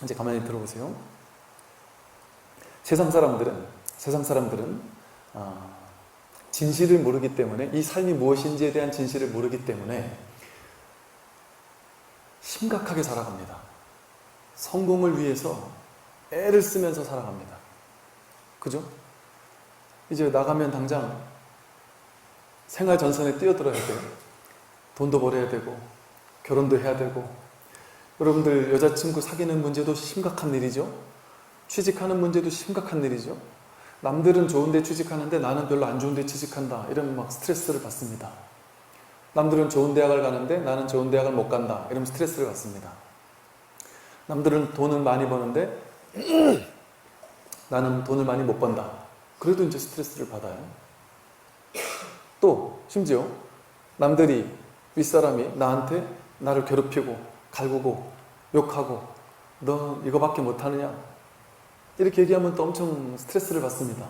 이제 가만히 들어보세요. 세상 사람들은 진실을 모르기 때문에, 이 삶이 무엇인지에 대한 진실을 모르기 때문에 심각하게 살아갑니다. 성공을 위해서 애를 쓰면서 살아갑니다. 그죠? 이제 나가면 당장 생활 전선에 뛰어들어야 돼요. 돈도 벌어야 되고 결혼도 해야 되고, 여러분들 여자친구 사귀는 문제도 심각한 일이죠. 취직하는 문제도 심각한 일이죠. 남들은 좋은 데 취직하는데 나는 별로 안 좋은 데 취직한다, 이러면 막 스트레스를 받습니다. 남들은 좋은 대학을 가는데 나는 좋은 대학을 못 간다, 이러면 스트레스를 받습니다. 남들은 돈을 많이 버는데 나는 돈을 많이 못 번다, 그래도 이제 스트레스를 받아요. 또 심지어 남들이, 윗사람이 나한테 나를 괴롭히고 갈구고 욕하고 너 이거밖에 못하느냐, 이렇게 얘기하면 또 엄청 스트레스를 받습니다.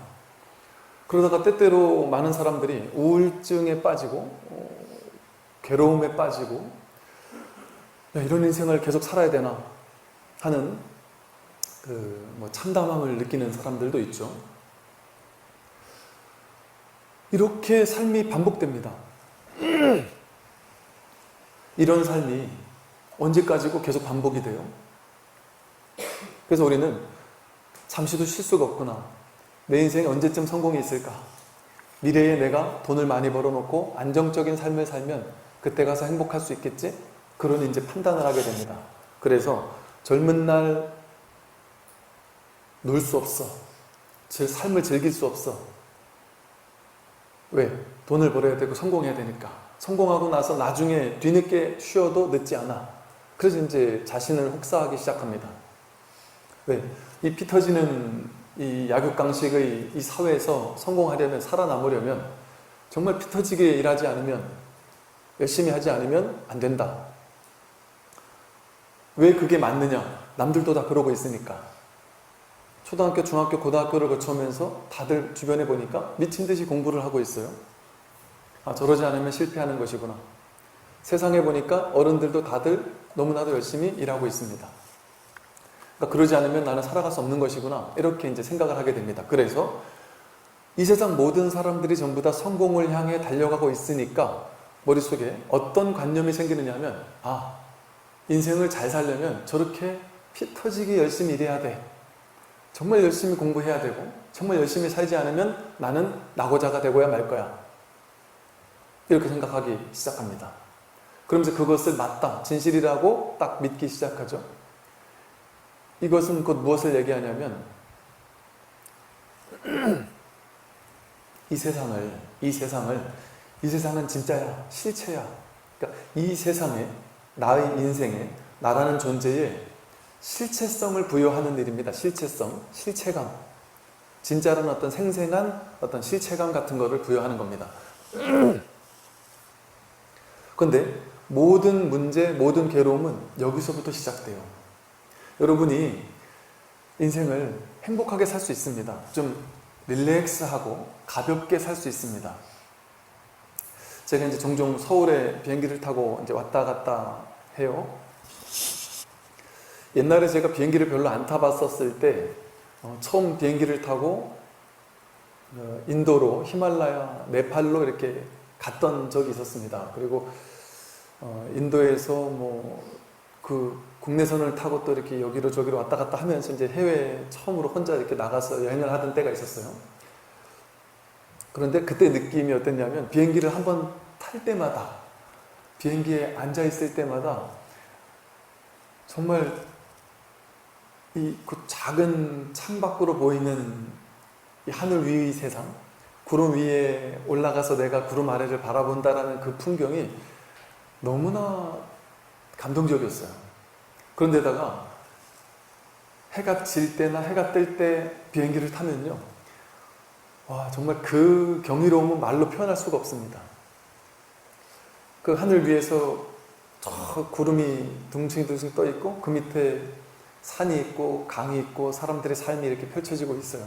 그러다가 때때로 많은 사람들이 우울증에 빠지고 괴로움에 빠지고, 이런 인생을 계속 살아야 되나 하는 참담함을 느끼는 사람들도 있죠. 이렇게 삶이 반복됩니다. 이런 삶이 언제까지고 계속 반복이 돼요. 그래서 우리는 잠시도 쉴 수가 없구나, 내 인생에 언제쯤 성공이 있을까, 미래에 내가 돈을 많이 벌어놓고 안정적인 삶을 살면 그때 가서 행복할 수 있겠지, 그런 이제 판단을 하게 됩니다. 그래서 젊은 날 놀 수 없어, 삶을 즐길 수 없어. 왜? 돈을 벌어야 되고 성공해야 되니까. 성공하고 나서 나중에 뒤늦게 쉬어도 늦지 않아. 그래서 이제 자신을 혹사하기 시작합니다. 왜? 이 피 터지는 이 약육강식의 이 사회에서 성공하려면, 살아남으려면 정말 피 터지게 일하지 않으면, 열심히 하지 않으면 안 된다. 왜 그게 맞느냐? 남들도 다 그러고 있으니까. 초등학교, 중학교, 고등학교를 거쳐오면서 다들 주변에 보니까 미친 듯이 공부를 하고 있어요. 저러지 않으면 실패하는 것이구나. 세상에 보니까 어른들도 다들 너무나도 열심히 일하고 있습니다. 그러니까 그러지 않으면 나는 살아갈 수 없는 것이구나, 이렇게 이제 생각을 하게 됩니다. 그래서 이 세상 모든 사람들이 전부 다 성공을 향해 달려가고 있으니까 머릿속에 어떤 관념이 생기느냐 하면, 인생을 잘 살려면 저렇게 피 터지게 열심히 일해야 돼, 정말 열심히 공부해야 되고, 정말 열심히 살지 않으면 나는 낙오자가 되고야 말 거야, 이렇게 생각하기 시작합니다. 그러면서 그것을 맞다, 진실이라고 딱 믿기 시작하죠. 이것은 곧 무엇을 얘기하냐면, 이 세상은 진짜야, 실체야. 그러니까 이 세상에, 나의 인생에, 나라는 존재에 실체성을 부여하는 일입니다. 실체성, 실체감. 진짜라는 어떤 생생한 어떤 실체감 같은 거를 부여하는 겁니다. 그런데 모든 문제, 모든 괴로움은 여기서부터 시작돼요. 여러분이 인생을 행복하게 살 수 있습니다. 좀 릴렉스하고 가볍게 살 수 있습니다. 제가 이제 종종 서울에 비행기를 타고 이제 왔다 갔다 해요. 옛날에 제가 비행기를 별로 안 타봤었을 때, 처음 비행기를 타고 인도로, 히말라야, 네팔로 이렇게 갔던 적이 있었습니다. 그리고 인도에서 국내선을 타고 또 이렇게 여기로 저기로 왔다 갔다 하면서 이제 해외에 처음으로 혼자 이렇게 나가서 여행을 하던 때가 있었어요. 그런데 그때 느낌이 어땠냐면, 비행기를 한번 탈 때마다, 비행기에 앉아 있을 때마다 정말 그 작은 창밖으로 보이는 이 하늘 위의 세상, 구름 위에 올라가서 내가 구름 아래를 바라본다라는 그 풍경이 너무나 감동적이었어요. 그런데다가 해가 질 때나 해가 뜰 때 비행기를 타면요, 정말 그 경이로움은 말로 표현할 수가 없습니다. 그 하늘 위에서 저 구름이 둥실둥실 떠 있고, 그 밑에 산이 있고 강이 있고 사람들의 삶이 이렇게 펼쳐지고 있어요.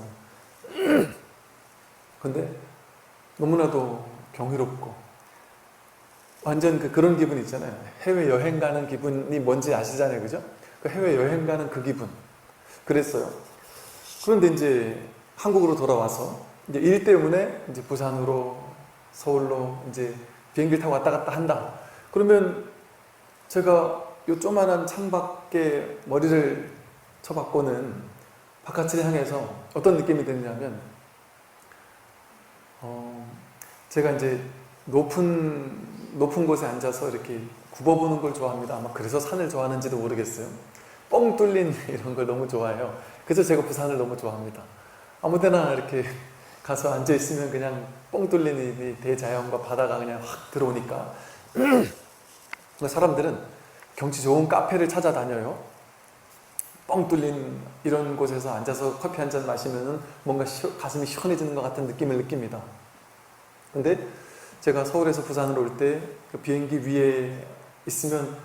근데 너무나도 경이롭고, 완전 그런 기분 있잖아요. 해외여행 가는 기분이 뭔지 아시잖아요, 그죠? 그 해외 여행 가는 그 기분. 그랬어요. 그런데 이제 한국으로 돌아와서 이제 일 때문에 이제 부산으로 서울로 이제 비행기를 타고 왔다 갔다 한다. 그러면 제가 요 조만한 창밖에 머리를 쳐박고는 바깥을 향해서 어떤 느낌이 드냐면 제가 이제 높은 곳에 앉아서 이렇게 굽어보는 걸 좋아합니다. 아마 그래서 산을 좋아하는지도 모르겠어요. 뻥 뚫린 이런 걸 너무 좋아해요. 그래서 제가 부산을 너무 좋아합니다. 아무 데나 이렇게 가서 앉아있으면 그냥 뻥 뚫린 이 대자연과 바다가 그냥 확 들어오니까 사람들은 경치 좋은 카페를 찾아다녀요. 뻥 뚫린 이런 곳에서 앉아서 커피 한 잔 마시면 뭔가 가슴이 시원해지는 것 같은 느낌을 느낍니다. 근데 제가 서울에서 부산으로 올 때 그 비행기 위에 있으면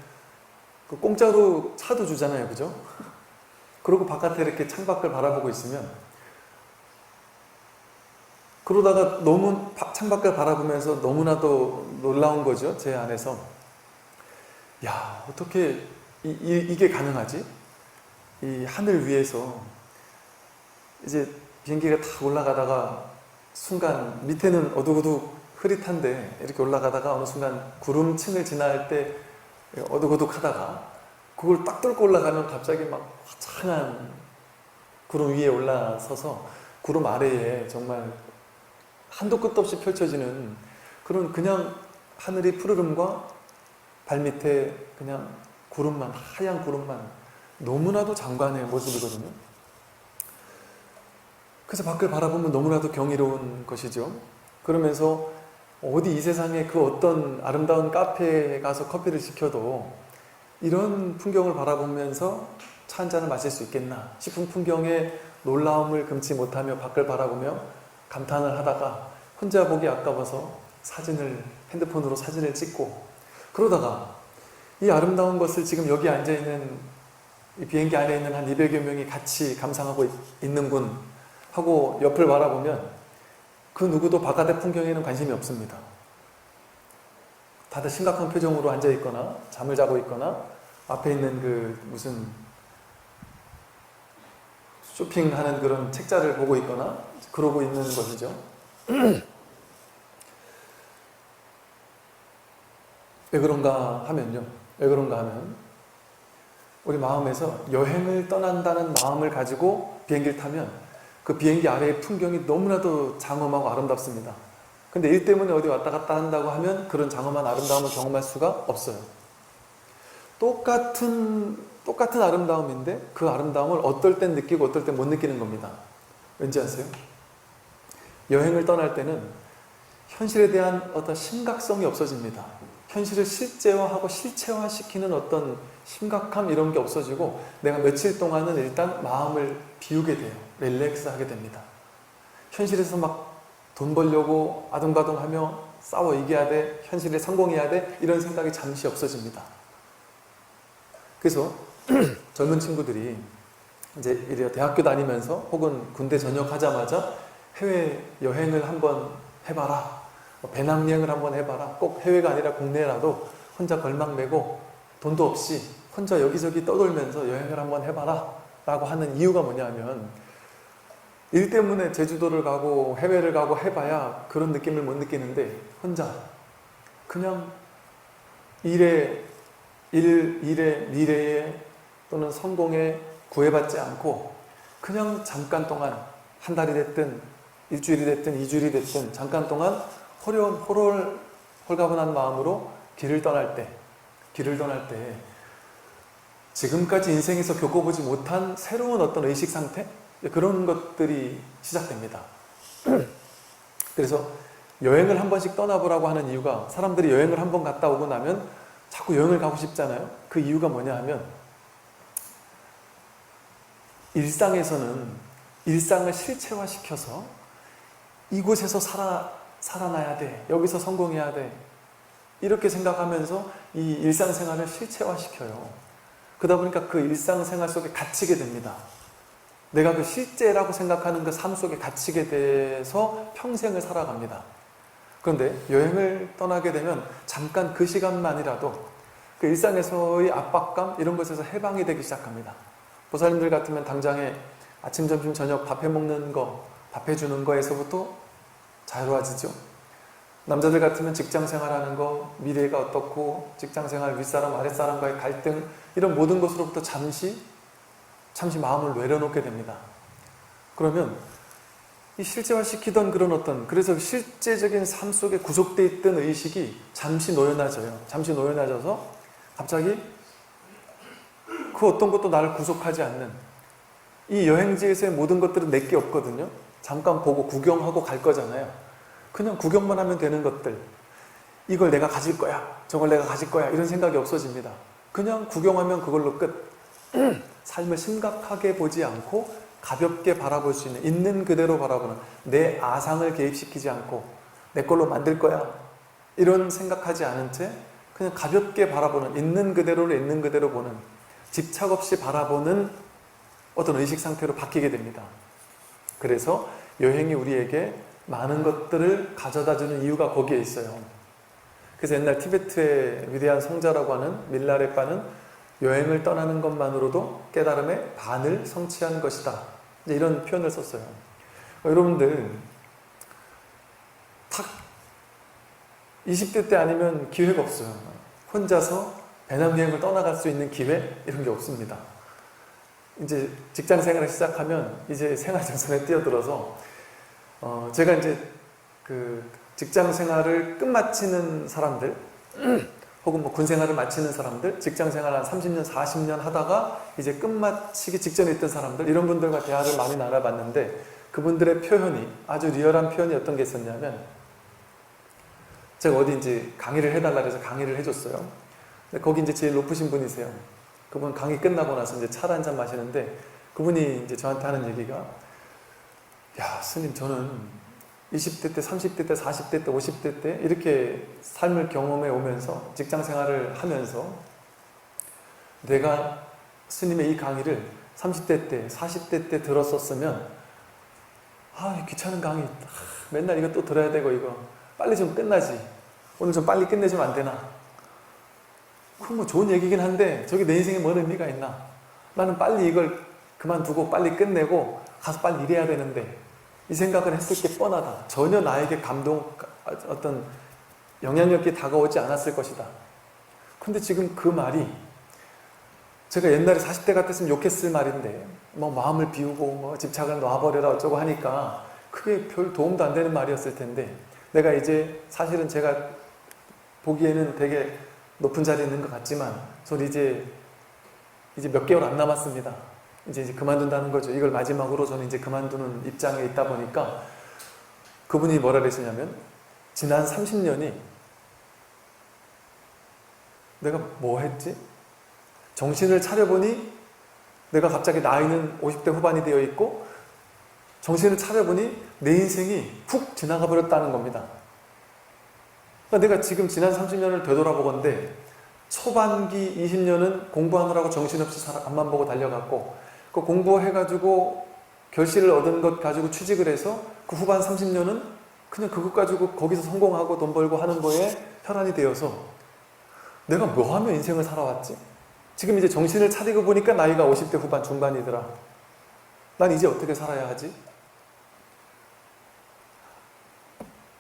그 공짜로 차도 주잖아요. 그죠? 그러고 바깥에 이렇게 창밖을 바라보고 있으면 그러다가 너무 창밖을 바라보면서 너무나도 놀라운 거죠. 제 안에서. 야, 어떻게 이게 가능하지? 이 하늘 위에서 이제 비행기가 탁 올라가다가 순간 밑에는 어둑어둑 흐릿한데 이렇게 올라가다가 어느 순간 구름층을 지날 때 어둑어둑 하다가 그걸 딱 뚫고 올라가면 갑자기 막 화창한 구름 위에 올라서서 구름 아래에 정말 한도 끝도 없이 펼쳐지는 그런 그냥 하늘이 푸르름과 발밑에 그냥 구름만, 하얀 구름만 너무나도 장관의 모습이거든요. 그래서 밖을 바라보면 너무나도 경이로운 것이죠. 그러면서 어디 이 세상에 그 어떤 아름다운 카페에 가서 커피를 시켜도 이런 풍경을 바라보면서 차 한 잔을 마실 수 있겠나 싶은 풍경에 놀라움을 금치 못하며 밖을 바라보며 감탄을 하다가 혼자 보기 아까워서 핸드폰으로 사진을 찍고 그러다가 이 아름다운 것을 지금 여기 앉아있는 이 비행기 안에 있는 한 200여 명이 같이 감상하고 있는군 하고 옆을 바라보면 그 누구도 바깥의 풍경에는 관심이 없습니다. 다들 심각한 표정으로 앉아있거나 잠을 자고 있거나 앞에 있는 그 무슨 쇼핑하는 그런 책자를 보고 있거나 그러고 있는 것이죠. 왜 그런가 하면요. 왜 그런가 하면 우리 마음에서 여행을 떠난다는 마음을 가지고 비행기를 타면 그 비행기 아래의 풍경이 너무나도 장엄하고 아름답습니다. 근데 일 때문에 어디 왔다 갔다 한다고 하면 그런 장엄한 아름다움을 경험할 수가 없어요. 똑같은 아름다움인데 그 아름다움을 어떨 땐 느끼고 어떨 땐 못 느끼는 겁니다. 왠지 아세요? 여행을 떠날 때는 현실에 대한 어떤 심각성이 없어집니다. 현실을 실제화하고 실체화시키는 어떤 심각함 이런 게 없어지고 내가 며칠 동안은 일단 마음을 비우게 돼요. 릴렉스하게 됩니다. 현실에서 막 돈 벌려고 아둥바둥하며 싸워 이겨야 돼, 현실에 성공해야 돼 이런 생각이 잠시 없어집니다. 그래서 젊은 친구들이 이제 대학교 다니면서 혹은 군대 전역하자마자 해외 여행을 한번 해봐라, 배낭여행을 한번 해봐라, 꼭 해외가 아니라 국내라도 혼자 걸막 메고 돈도 없이 혼자 여기저기 떠돌면서 여행을 한번 해봐라 라고 하는 이유가 뭐냐면 일 때문에 제주도를 가고 해외를 가고 해봐야 그런 느낌을 못 느끼는데 혼자 그냥 일에 미래에 또는 성공에 구애받지 않고 그냥 잠깐 동안 한 달이 됐든 일주일이 됐든 2주일이 됐든 잠깐 동안 홀가분한 마음으로 길을 떠날 때 지금까지 인생에서 겪어보지 못한 새로운 어떤 의식 상태? 그런 것들이 시작됩니다. 그래서 여행을 한 번씩 떠나보라고 하는 이유가 사람들이 여행을 한 번 갔다 오고 나면 자꾸 여행을 가고 싶잖아요. 그 이유가 뭐냐 하면 일상에서는 일상을 실체화시켜서 이곳에서 살아나야 돼. 여기서 성공해야 돼. 이렇게 생각하면서 이 일상생활을 실체화시켜요. 그러다 보니까 그 일상생활 속에 갇히게 됩니다. 내가 그 실제라고 생각하는 그 삶 속에 갇히게 돼서 평생을 살아갑니다. 그런데 여행을 떠나게 되면 잠깐 그 시간만이라도 그 일상에서의 압박감 이런 것에서 해방이 되기 시작합니다. 보살님들 같으면 당장에 아침, 점심, 저녁 밥 해먹는 거, 밥 해주는 거에서부터 자유로워지죠. 남자들 같으면 직장 생활하는 거, 미래가 어떻고 직장 생활 윗사람 아랫사람과의 갈등 이런 모든 것으로부터 잠시 마음을 내려놓게 됩니다. 그러면 이 실제화시키던 그런 그래서 실제적인 삶 속에 구속되어 있던 의식이 잠시 노연해져요. 잠시 노연해져서 갑자기 그 어떤 것도 나를 구속하지 않는 이 여행지에서의 모든 것들은 내게 없거든요. 잠깐 보고 구경하고 갈 거잖아요. 그냥 구경만 하면 되는 것들, 이걸 내가 가질 거야, 저걸 내가 가질 거야 이런 생각이 없어집니다. 그냥 구경하면 그걸로 끝. 삶을 심각하게 보지 않고 가볍게 바라볼 수 있는 그대로 바라보는, 내 아상을 개입시키지 않고 내 걸로 만들 거야 이런 생각하지 않은 채 그냥 가볍게 바라보는, 있는 그대로를 있는 그대로 보는, 집착 없이 바라보는 어떤 의식 상태로 바뀌게 됩니다. 그래서 여행이 우리에게 많은 것들을 가져다주는 이유가 거기에 있어요. 그래서 옛날 티베트의 위대한 성자라고 하는 밀라레빠는 여행을 떠나는 것만으로도 깨달음의 반을 성취한 것이다, 이런 표현을 썼어요. 여러분들 탁 20대 때 아니면 기회가 없어요. 혼자서 배낭여행을 떠나갈 수 있는 기회 이런 게 없습니다. 이제 직장 생활을 시작하면 이제 생활전선에 뛰어들어서 제가 이제 그 직장 생활을 끝마치는 사람들 혹은 뭐 군 생활을 마치는 사람들, 직장 생활 한 30년, 40년 하다가 이제 끝마치기 직전에 있던 사람들, 이런 분들과 대화를 많이 나눠봤는데 그분들의 표현이 아주 리얼한 표현이 어떤 게 있었냐면, 제가 어디 이제 강의를 해달라 해서 강의를 해줬어요. 근데 거기 이제 제일 높으신 분이세요. 그분 강의 끝나고 나서 이제 차를 한잔 마시는데 그분이 이제 저한테 하는 얘기가, 야, 스님, 저는 20대 때, 30대 때, 40대 때, 50대 때 이렇게 삶을 경험해 오면서 직장 생활을 하면서 내가 스님의 이 강의를 30대 때, 40대 때 들었었으면, 아, 귀찮은 강의, 맨날 이거 또 들어야 되고, 이거 빨리 좀 끝나지, 오늘 좀 빨리 끝내주면 안 되나? 그건 뭐 좋은 얘기긴 한데 저게 내 인생에 뭔 의미가 있나? 나는 빨리 이걸 그만두고 빨리 끝내고 가서 빨리 일해야 되는데, 이 생각을 했을 게 뻔하다. 전혀 나에게 어떤 영향력이 다가오지 않았을 것이다. 근데 지금 그 말이, 제가 옛날에 40대 같았으면 욕했을 말인데 뭐 마음을 비우고 뭐 집착을 놔버려라 어쩌고 하니까 그게 별 도움도 안 되는 말이었을 텐데, 내가 이제 사실은 제가 보기에는 되게 높은 자리에 있는 것 같지만 저는 이제 몇 개월 안 남았습니다. 이제 그만둔다는 거죠. 이걸 마지막으로 저는 이제 그만두는 입장에 있다 보니까 그분이 뭐라 그러시냐면, 지난 30년이 내가 뭐 했지? 정신을 차려보니 내가 갑자기 나이는 50대 후반이 되어 있고 정신을 차려보니 내 인생이 훅 지나가 버렸다는 겁니다. 그러니까 내가 지금 지난 30년을 되돌아보건대 초반기 20년은 공부하느라고 정신없이 앞만 보고 달려갔고, 그 공부해가지고 결실을 얻은 것 가지고 취직을 해서 그 후반 30년은 그냥 그것 가지고 거기서 성공하고 돈 벌고 하는 거에 혈안이 되어서 내가 뭐 하며 인생을 살아왔지? 지금 이제 정신을 차리고 보니까 나이가 50대 후반 중반이더라. 난 이제 어떻게 살아야 하지?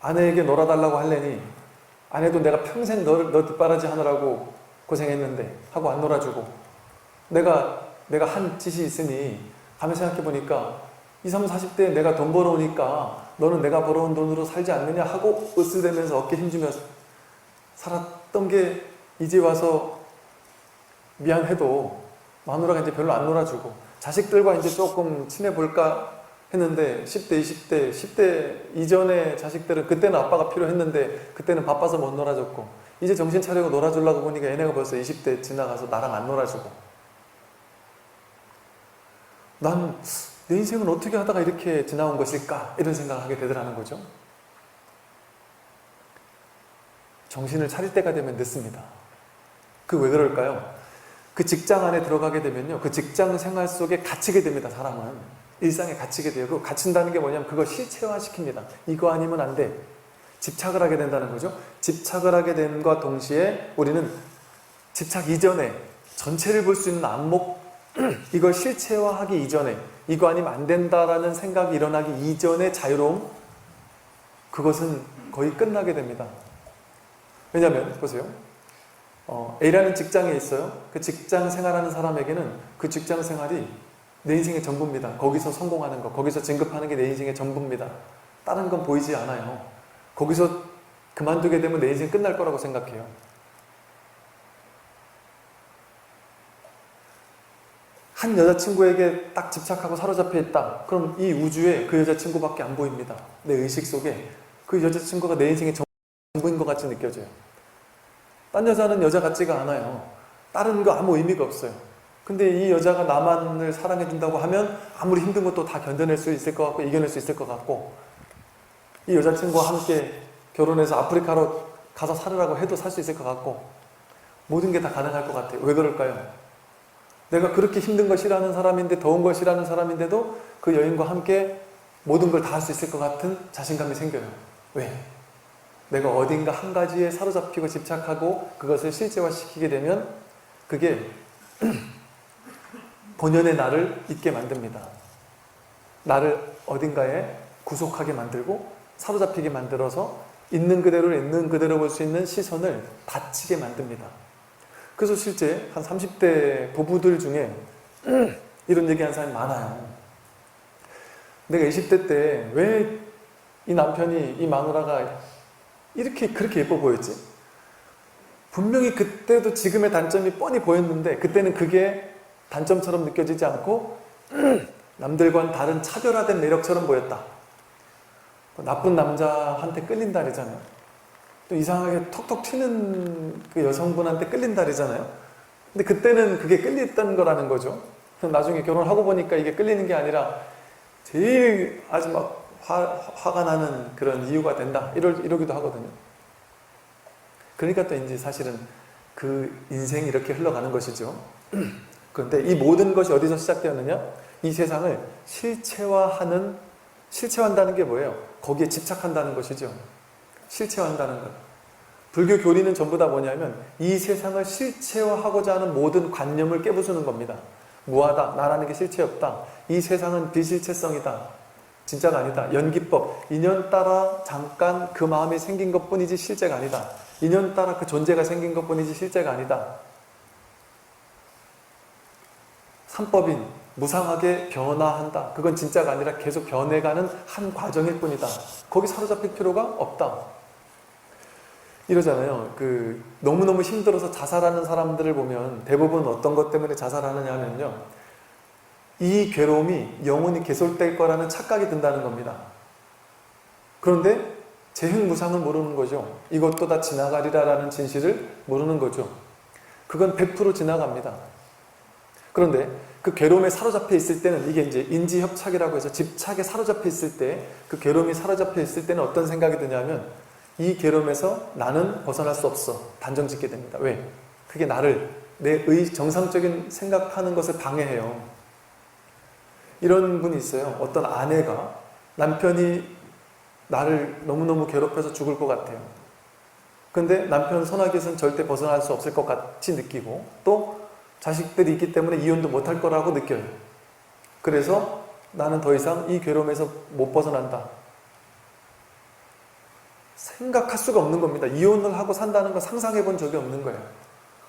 아내에게 놀아달라고 할래니 아내도 내가 평생 너 뒷바라지 하느라고 고생했는데 하고 안 놀아주고, 내가 한 짓이 있으니 가만 생각해보니까 20, 30, 40대에 내가 돈 벌어오니까 너는 내가 벌어온 돈으로 살지 않느냐 하고 으쓱대면서 어깨 힘주며 살았던 게 이제 와서 미안해도 마누라가 이제 별로 안 놀아주고, 자식들과 이제 조금 친해볼까 했는데 10대, 20대, 10대 이전의 자식들은 그때는 아빠가 필요했는데 그때는 바빠서 못 놀아줬고, 이제 정신 차리고 놀아주려고 보니까 얘네가 벌써 20대 지나가서 나랑 안 놀아주고, 난 내 인생은 어떻게 하다가 이렇게 지나온 것일까? 이런 생각을 하게 되더라는 거죠. 정신을 차릴 때가 되면 늦습니다. 그 왜 그럴까요? 그 직장 안에 들어가게 되면요, 그 직장 생활 속에 갇히게 됩니다. 사람은 일상에 갇히게 돼요. 그 갇힌다는 게 뭐냐면 그걸 실체화시킵니다. 이거 아니면 안 돼. 집착을 하게 된다는 거죠. 집착을 하게 됨과 동시에 우리는 집착 이전에 전체를 볼 수 있는 안목, 이걸 실체화하기 이전에, 이거 아니면 안 된다라는 생각이 일어나기 이전의 자유로움, 그것은 거의 끝나게 됩니다. 왜냐하면 보세요. A라는 직장에 있어요. 그 직장 생활하는 사람에게는 그 직장 생활이 내 인생의 전부입니다. 거기서 성공하는 거, 거기서 진급하는 게 내 인생의 전부입니다. 다른 건 보이지 않아요. 거기서 그만두게 되면 내 인생 끝날 거라고 생각해요. 한 여자친구에게 딱 집착하고 사로잡혀 있다. 그럼 이 우주에 그 여자친구밖에 안 보입니다. 내 의식 속에 그 여자친구가 내 인생의 전부인 것 같이 느껴져요. 딴 여자는 여자 같지가 않아요. 다른 거 아무 의미가 없어요. 근데 이 여자가 나만을 사랑해준다고 하면 아무리 힘든 것도 다 견뎌낼 수 있을 것 같고 이겨낼 수 있을 것 같고, 이 여자친구와 함께 결혼해서 아프리카로 가서 살으라고 해도 살 수 있을 것 같고, 모든 게 다 가능할 것 같아요. 왜 그럴까요? 내가 그렇게 힘든 걸 싫어하는 사람인데, 더운 걸 싫어하는 사람인데도 그 여인과 함께 모든 걸 다 할 수 있을 것 같은 자신감이 생겨요. 왜? 내가 어딘가 한 가지에 사로잡히고 집착하고 그것을 실제화시키게 되면 그게 본연의 나를 있게 만듭니다. 나를 어딘가에 구속하게 만들고 사로잡히게 만들어서 있는 그대로를 있는 그대로 볼 수 있는 시선을 닫히게 만듭니다. 그래서 실제 한 30대 부부들 중에 이런 얘기하는 사람이 많아요. 내가 20대 때 왜 이 남편이, 이 마누라가 그렇게 예뻐 보였지? 분명히 그때도 지금의 단점이 뻔히 보였는데 그때는 그게 단점처럼 느껴지지 않고 남들과는 다른 차별화된 매력처럼 보였다. 나쁜 남자한테 끌린다 그러잖아요. 또 이상하게 톡톡 튀는 그 여성분한테 끌린다 그러잖아요. 근데 그때는 그게 끌렸던 거라는 거죠. 나중에 결혼하고 보니까 이게 끌리는 게 아니라 제일 아주 막 화가 나는 그런 이유가 된다. 이러기도 하거든요. 그러니까 또 이제 사실은 그 인생이 이렇게 흘러가는 것이죠. 그런데 이 모든 것이 어디서 시작되었느냐? 이 세상을 실체화한다는 게 뭐예요? 거기에 집착한다는 것이죠. 실체화한다는 것. 불교 교리는 전부 다 뭐냐면 이 세상을 실체화하고자 하는 모든 관념을 깨부수는 겁니다. 무하다. 나라는 게 실체 없다. 이 세상은 비실체성이다. 진짜가 아니다. 연기법. 인연 따라 잠깐 그 마음이 생긴 것 뿐이지 실제가 아니다. 인연 따라 그 존재가 생긴 것 뿐이지 실제가 아니다. 삼법인. 무상하게 변화한다. 그건 진짜가 아니라 계속 변해가는 한 과정일 뿐이다. 거기 사로잡힐 필요가 없다. 이러잖아요. 너무너무 힘들어서 자살하는 사람들을 보면 대부분 어떤 것 때문에 자살하느냐 하면요. 이 괴로움이 영원히 계속될 거라는 착각이 든다는 겁니다. 그런데 재행무상을 모르는 거죠. 이것도 다 지나가리라라는 진실을 모르는 거죠. 그건 100% 지나갑니다. 그런데 그 괴로움에 사로잡혀 있을 때는 이게 이제 인지협착이라고 해서 집착에 사로잡혀 있을 때, 그 괴로움이 사로잡혀 있을 때는 어떤 생각이 드냐면 이 괴로움에서 나는 벗어날 수 없어. 단정 짓게 됩니다. 왜? 그게 내 정상적인 생각하는 것을 방해해요. 이런 분이 있어요. 어떤 아내가 남편이 나를 너무너무 괴롭혀서 죽을 것 같아요. 근데 남편 손아귀에서는 절대 벗어날 수 없을 것 같이 느끼고 또 자식들이 있기 때문에 이혼도 못할 거라고 느껴요. 그래서 나는 더 이상 이 괴로움에서 못 벗어난다. 생각할 수가 없는 겁니다. 이혼을 하고 산다는 거 상상해 본 적이 없는 거예요.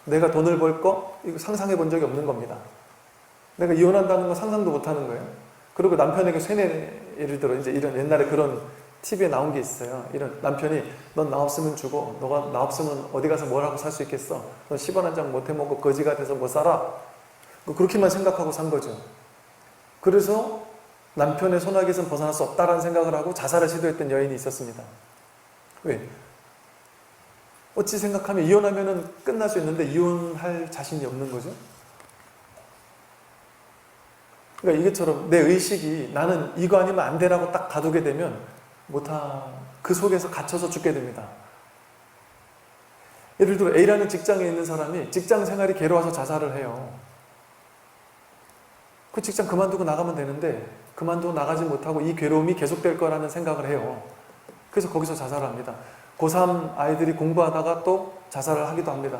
내가 돈을 벌 거 이거 상상해 본 적이 없는 겁니다. 내가 이혼한다는 거 상상도 못 하는 거예요. 그리고 남편에게 예를 들어 이제 이런 옛날에 그런 TV에 나온 게 있어요. 이런 남편이 넌 나 없으면 죽어. 너가 나 없으면 어디 가서 뭘 하고 살 수 있겠어. 넌 10원 한 장 못 해먹고 거지가 돼서 못 살아. 그렇게만 생각하고 산 거죠. 그래서 남편의 손아귀에서 벗어날 수 없다라는 생각을 하고 자살을 시도했던 여인이 있었습니다. 왜? 어찌 생각하면 이혼하면은 끝날 수 있는데 이혼할 자신이 없는 거죠. 그러니까 이것처럼 내 의식이 나는 이거 아니면 안 돼라고 딱 가두게 되면 그 속에서 갇혀서 죽게 됩니다. 예를 들어 A라는 직장에 있는 사람이 직장 생활이 괴로워서 자살을 해요. 그 직장 그만두고 나가면 되는데 그만두고 나가지 못하고 이 괴로움이 계속될 거라는 생각을 해요. 그래서 거기서 자살을 합니다. 고3 아이들이 공부하다가 또 자살을 하기도 합니다.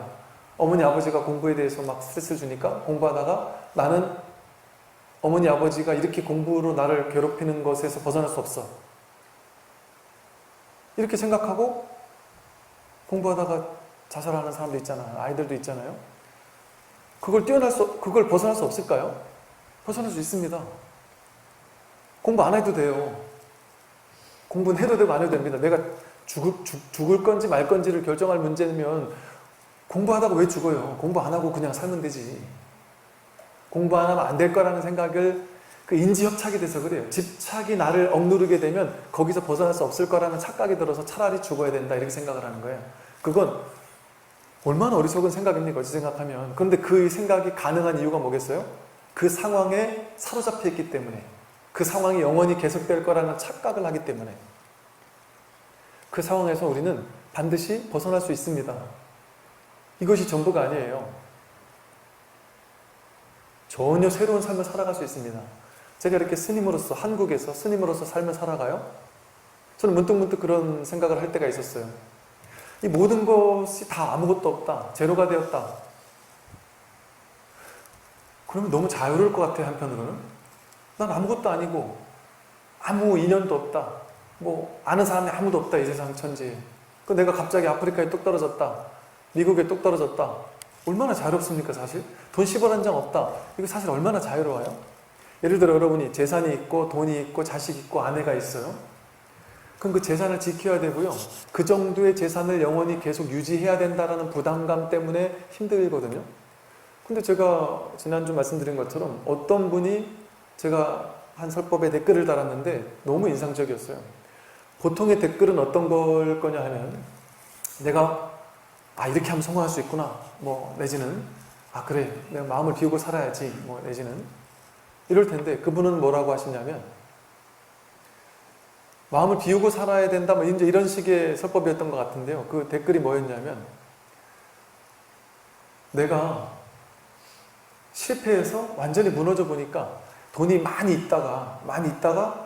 어머니 아버지가 공부에 대해서 막 스트레스를 주니까 공부하다가 나는 어머니 아버지가 이렇게 공부로 나를 괴롭히는 것에서 벗어날 수 없어. 이렇게 생각하고 공부하다가 자살하는 사람도 있잖아요. 아이들도 있잖아요. 그걸 벗어날 수 없을까요? 벗어날 수 있습니다. 공부 안 해도 돼요. 공부는 해도 되고 안 해도 됩니다. 내가 죽을 건지 말 건지를 결정할 문제면 공부하다가 왜 죽어요? 공부 안 하고 그냥 살면 되지. 공부 안 하면 안 될 거라는 생각을 그 인지협착이 돼서 그래요. 집착이 나를 억누르게 되면 거기서 벗어날 수 없을 거라는 착각이 들어서 차라리 죽어야 된다 이렇게 생각을 하는 거예요. 그건 얼마나 어리석은 생각입니까? 어찌 생각하면. 그런데 그 생각이 가능한 이유가 뭐겠어요? 그 상황에 사로잡혀 있기 때문에, 그 상황이 영원히 계속될 거라는 착각을 하기 때문에 그 상황에서 우리는 반드시 벗어날 수 있습니다. 이것이 전부가 아니에요. 전혀 새로운 삶을 살아갈 수 있습니다. 제가 이렇게 스님으로서, 한국에서 스님으로서 삶을 살아가요? 저는 문득문득 그런 생각을 할 때가 있었어요. 이 모든 것이 다 아무것도 없다. 제로가 되었다. 그러면 너무 자유로울 것 같아요, 한편으로는. 난 아무것도 아니고 아무 인연도 없다. 뭐 아는 사람이 아무도 없다, 이 세상 천지에. 내가 갑자기 아프리카에 뚝 떨어졌다. 미국에 뚝 떨어졌다. 얼마나 자유롭습니까, 사실? 돈 10원 한 장 없다. 이거 사실 얼마나 자유로워요? 예를 들어 여러분이 재산이 있고 돈이 있고 자식 있고 아내가 있어요. 그럼 그 재산을 지켜야 되고요. 그 정도의 재산을 영원히 계속 유지해야 된다는 부담감 때문에 힘들거든요. 근데 제가 지난주 말씀드린 것처럼 어떤 분이 제가 한 설법에 댓글을 달았는데 너무 인상적이었어요. 보통의 댓글은 어떤 걸 거냐 하면 내가 이렇게 하면 성공할 수 있구나. 뭐 내지는 그래 내가 마음을 비우고 살아야지. 뭐 내지는 이럴 텐데 그분은 뭐라고 하시냐면 마음을 비우고 살아야 된다. 뭐 이제 이런 식의 설법이었던 것 같은데요. 그 댓글이 뭐였냐면 내가 실패해서 완전히 무너져 보니까 돈이 많이 있다가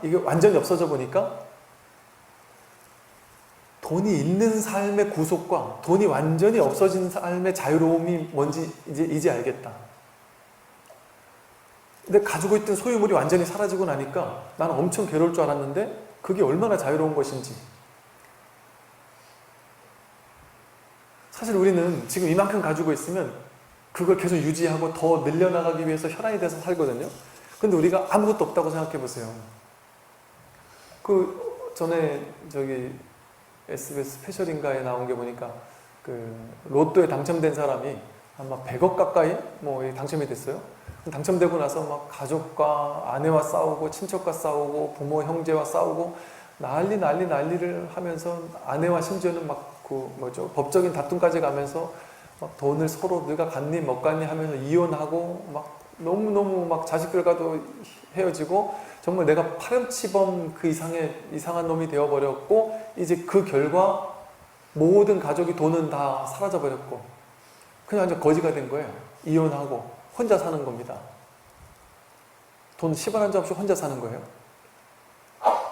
이게 완전히 없어져 보니까 돈이 있는 삶의 구속과 돈이 완전히 없어진 삶의 자유로움이 뭔지 이제 알겠다. 근데 가지고 있던 소유물이 완전히 사라지고 나니까 나는 엄청 괴로울 줄 알았는데 그게 얼마나 자유로운 것인지. 사실 우리는 지금 이만큼 가지고 있으면 그걸 계속 유지하고 더 늘려나가기 위해서 혈안이 돼서 살거든요. 근데 우리가 아무것도 없다고 생각해 보세요. 전에 SBS 스페셜인가에 나온 게 보니까 로또에 당첨된 사람이 아마 100억 가까이 당첨이 됐어요. 당첨되고 나서 막 가족과 아내와 싸우고 친척과 싸우고 부모 형제와 싸우고 난리를 하면서 아내와 심지어는 법적인 다툼까지 가면서 막 돈을 서로 너가 갔니 못 갔니 하면서 이혼하고 막 너무너무 막 자식들과도 헤어지고 정말 내가 파렴치범 그 이상한 놈이 되어버렸고 이제 그 결과 모든 가족이 돈은 다 사라져버렸고 그냥 완전 거지가 된 거예요. 이혼하고 혼자 사는 겁니다. 돈 10원 한 장 없이 혼자 사는 거예요.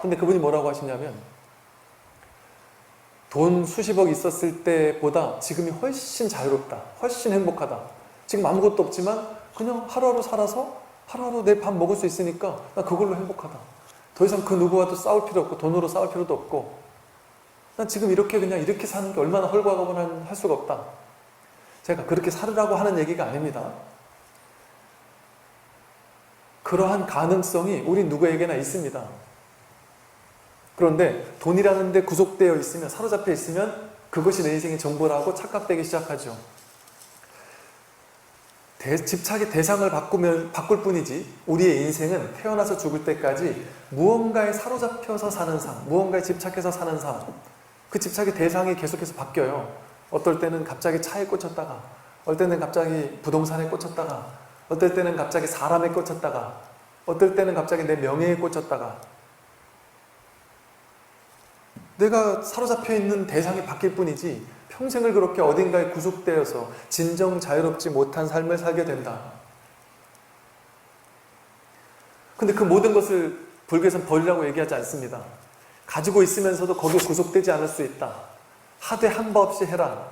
근데 그분이 뭐라고 하시냐면 돈 수십억 있었을 때보다 지금이 훨씬 자유롭다. 훨씬 행복하다. 지금 아무것도 없지만 그냥 하루하루 살아서 하루하루 내 밥 먹을 수 있으니까 나 그걸로 행복하다. 더 이상 그 누구와도 싸울 필요 없고 돈으로 싸울 필요도 없고 난 지금 이렇게 사는 게 얼마나 헐거하고 할 수가 없다. 제가 그렇게 살으라고 하는 얘기가 아닙니다. 그러한 가능성이 우리 누구에게나 있습니다. 그런데 돈이라는 데 구속되어 있으면, 사로잡혀 있으면 그것이 내 인생의 전부라고 착각되기 시작하죠. 집착의 대상을 바꿀 뿐이지 우리의 인생은 태어나서 죽을 때까지 무언가에 사로잡혀서 사는 삶, 무언가에 집착해서 사는 삶, 그 집착의 대상이 계속해서 바뀌어요. 어떨 때는 갑자기 차에 꽂혔다가, 어떨 때는 갑자기 부동산에 꽂혔다가, 어떨 때는 갑자기 사람에 꽂혔다가, 어떨 때는 갑자기 내 명예에 꽂혔다가 내가 사로잡혀 있는 대상이 바뀔 뿐이지 평생을 그렇게 어딘가에 구속되어서 진정 자유롭지 못한 삶을 살게 된다. 근데 그 모든 것을 불교에서는 벌이라고 얘기하지 않습니다. 가지고 있으면서도 거기에 구속되지 않을 수 있다. 하되 한 바 없이 해라.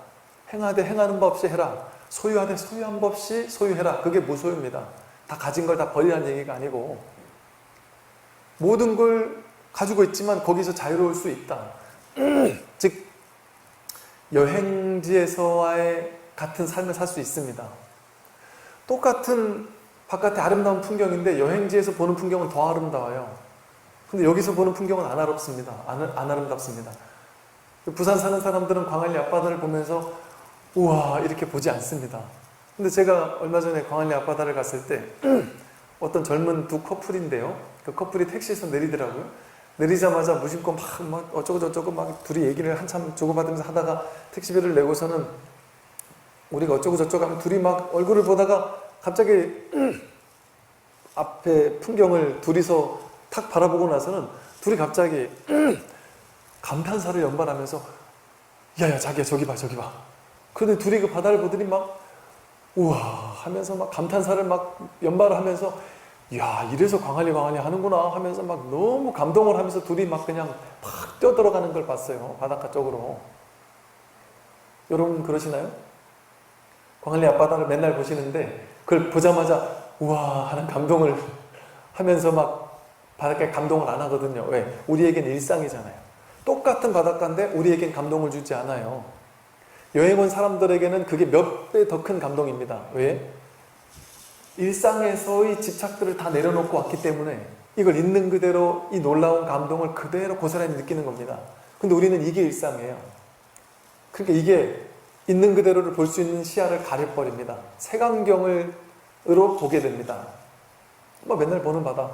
행하되 행하는 바 없이 해라. 소유하되 소유한 법 없이 소유해라. 그게 무소유입니다. 다 가진 걸 다 버리라는 얘기가 아니고 모든 걸 가지고 있지만 거기서 자유로울 수 있다. 즉 여행지에서와의 같은 삶을 살 수 있습니다. 똑같은 바깥에 아름다운 풍경인데 여행지에서 보는 풍경은 더 아름다워요. 근데 여기서 보는 풍경은 안 아름답습니다. 안 아름답습니다. 부산 사는 사람들은 광안리 앞바다를 보면서 우와 이렇게 보지 않습니다. 근데 제가 얼마 전에 광안리 앞바다를 갔을 때 어떤 젊은 두 커플인데요. 그 커플이 택시에서 내리더라고요. 내리자마자 무심코 막 어쩌고 저쩌고 막 둘이 얘기를 한참 주고받으면서 하다가 택시비를 내고서는 우리가 어쩌고 저쩌고 하면 둘이 막 얼굴을 보다가 갑자기 앞에 풍경을 둘이서 탁 바라보고 나서는 둘이 갑자기 감탄사를 연발하면서 야야 자기야 저기 봐 저기 봐. 그런데 둘이 그 바다를 보더니 막 우와 하면서 막 감탄사를 막 연발을 하면서 야 이래서 광안리 하는구나 하면서 막 너무 감동을 하면서 둘이 막 그냥 팍 뛰어들어가는 걸 봤어요. 바닷가 쪽으로. 여러분 그러시나요? 광안리 앞바다를 맨날 보시는데 그걸 보자마자 우와 하는 감동을 하면서 막 바닷가에 감동을 안 하거든요. 왜? 우리에겐 일상이잖아요. 똑같은 바닷가인데 우리에겐 감동을 주지 않아요. 여행 온 사람들에게는 그게 몇 배 더 큰 감동입니다. 왜? 일상에서의 집착들을 다 내려놓고 왔기 때문에 이걸 있는 그대로 이 놀라운 감동을 그대로 고스란히 느끼는 겁니다. 근데 우리는 이게 일상이에요. 그러니까 이게 있는 그대로를 볼 수 있는 시야를 가려버립니다. 색안경으로 보게 됩니다. 뭐 맨날 보는 바다.